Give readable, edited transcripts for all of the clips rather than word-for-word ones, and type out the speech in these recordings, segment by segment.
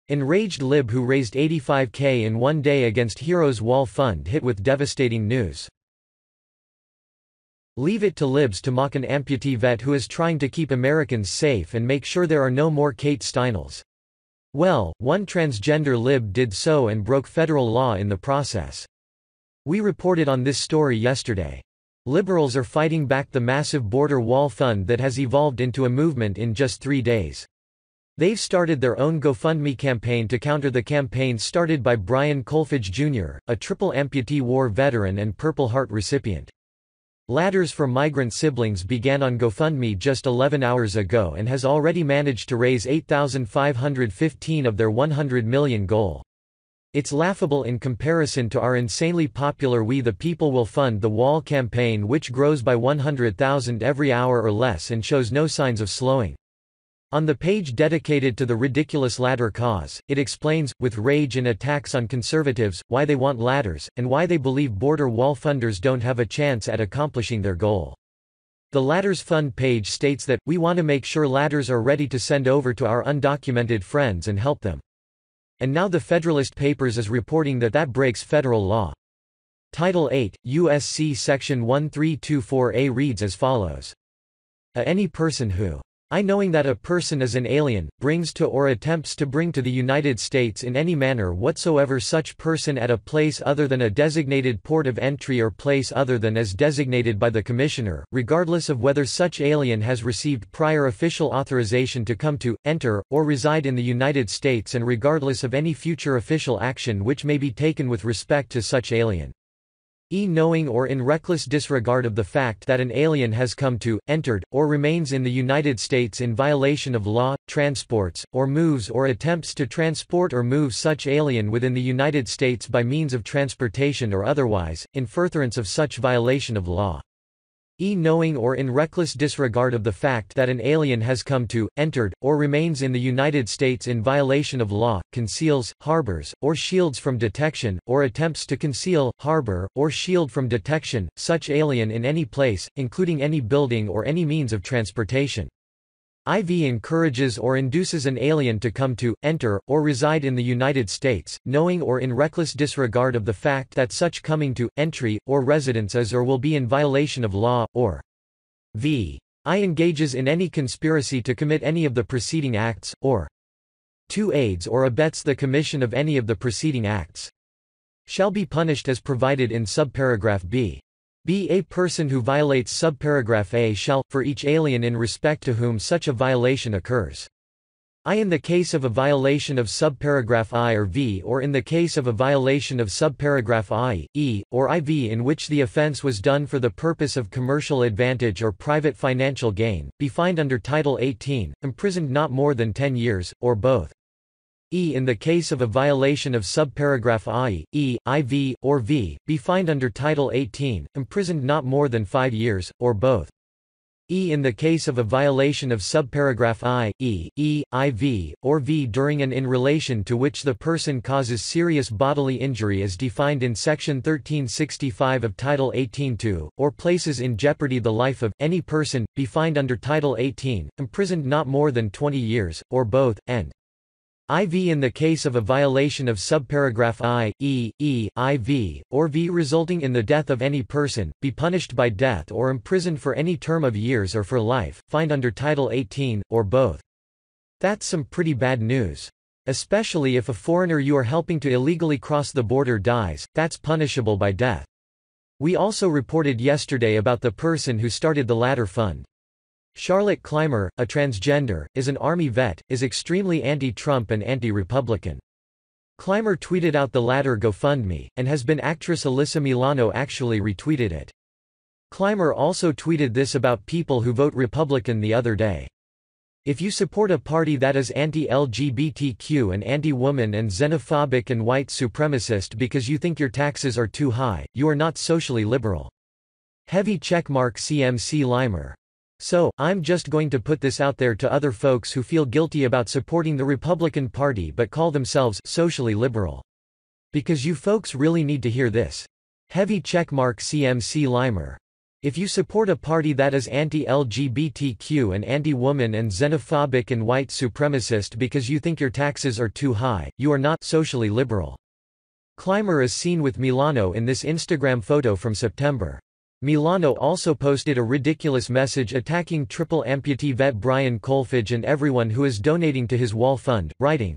Enraged Lib who raised $85K in one day against Heroes Wall Fund hit with devastating news. Leave it to libs to mock an amputee vet who is trying to keep Americans safe and make sure there are no more Kate Steinles. Well, one transgender lib did so and broke federal law in the process. We reported on this story yesterday. Liberals are fighting back the massive border wall fund that has evolved into a movement in just 3 days. They've started their own GoFundMe campaign to counter the campaign started by Brian Kolfage Jr., a triple amputee war veteran and Purple Heart recipient. Ladders for Migrant Siblings began on GoFundMe just 11 hours ago and has already managed to raise $8,515 of their $100 million goal. It's laughable in comparison to our insanely popular We the People Will Fund the Wall campaign, which grows by 100,000 every hour or less and shows no signs of slowing. On the page dedicated to the ridiculous ladder cause, it explains, with rage and attacks on conservatives, why they want ladders, and why they believe border wall funders don't have a chance at accomplishing their goal. The Ladders Fund page states that, we want to make sure ladders are ready to send over to our undocumented friends and help them. And now the Federalist Papers is reporting that that breaks federal law. Title 8, U.S.C. Section 1324A reads as follows. Any person who I knowing that a person is an alien, brings to or attempts to bring to the United States in any manner whatsoever such person at a place other than a designated port of entry or place other than as designated by the Commissioner, regardless of whether such alien has received prior official authorization to come to, enter, or reside in the United States and regardless of any future official action which may be taken with respect to such alien. Knowing or in reckless disregard of the fact that an alien has come to, entered, or remains in the United States in violation of law, transports, or moves or attempts to transport or move such alien within the United States by means of transportation or otherwise, in furtherance of such violation of law. Knowing or in reckless disregard of the fact that an alien has come to, entered, or remains in the United States in violation of law, conceals, harbors, or shields from detection, or attempts to conceal, harbor, or shield from detection, such alien in any place, including any building or any means of transportation. IV encourages or induces an alien to come to, enter, or reside in the United States, knowing or in reckless disregard of the fact that such coming to, entry, or residence is or will be in violation of law, or I engages in any conspiracy to commit any of the preceding acts, or 2 aids or abets the commission of any of the preceding acts, shall be punished as provided in subparagraph B. A person who violates subparagraph A shall, for each alien in respect to whom such a violation occurs. In the case of a violation of subparagraph I or V or in the case of a violation of subparagraph I, E, or IV in which the offense was done for the purpose of commercial advantage or private financial gain, be fined under Title 18, imprisoned not more than 10 years, or both. In the case of a violation of subparagraph I, E, IV, or V, be fined under Title 18, imprisoned not more than 5 years, or both. In the case of a violation of subparagraph I, E, IV, or V during and in relation to which the person causes serious bodily injury as defined in Section 1365 of Title 18(2), or places in jeopardy the life of any person, be fined under Title 18, imprisoned not more than 20 years, or both, and IV in the case of a violation of subparagraph I, E, IV, or V resulting in the death of any person, be punished by death or imprisoned for any term of years or for life, fined under Title 18, or both. That's some pretty bad news. Especially if a foreigner you are helping to illegally cross the border dies, that's punishable by death. We also reported yesterday about the person who started the ladder fund. Charlotte Clymer, a transgender, is an Army vet, is extremely anti-Trump and anti-Republican. Clymer tweeted out the ladder GoFundMe, and has been actress Alyssa Milano actually retweeted it. Clymer also tweeted this about people who vote Republican the other day. If you support a party that is anti-LGBTQ and anti-woman and xenophobic and white supremacist because you think your taxes are too high, you are not socially liberal. Heavy checkmark CMC Limer. So, I'm just going to put this out there to other folks who feel guilty about supporting the Republican Party but call themselves socially liberal. Because you folks really need to hear this. Heavy checkmark CMC Limer. If you support a party that is anti-LGBTQ and anti-woman and xenophobic and white supremacist because you think your taxes are too high, you are not socially liberal. Clymer is seen with Milano in this Instagram photo from September. Milano also posted a ridiculous message attacking triple amputee vet Brian Kolfage and everyone who is donating to his wall fund, writing,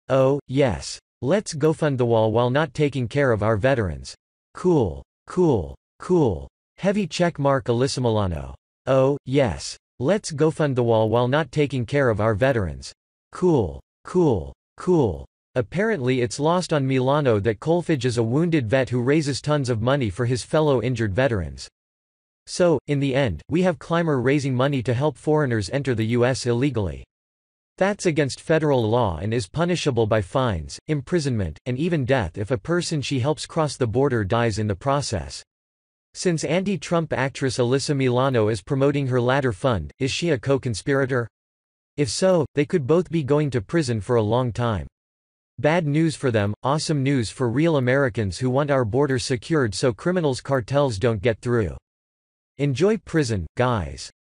"Oh, yes. Let's GoFund the wall while not taking care of our veterans. Cool, cool, cool. Heavy check mark Alyssa Milano. Oh, yes. Let's GoFund the wall while not taking care of our veterans. Cool, cool, cool." Apparently it's lost on Milano that Kolfage is a wounded vet who raises tons of money for his fellow injured veterans. So, in the end, we have Clymer raising money to help foreigners enter the US illegally. That's against federal law and is punishable by fines, imprisonment, and even death if a person she helps cross the border dies in the process. Since anti-Trump actress Alyssa Milano is promoting her latter fund, is she a co-conspirator? If so, they could both be going to prison for a long time. Bad news for them, awesome news for real Americans who want our borders secured so criminals' cartels don't get through. Enjoy prison, guys.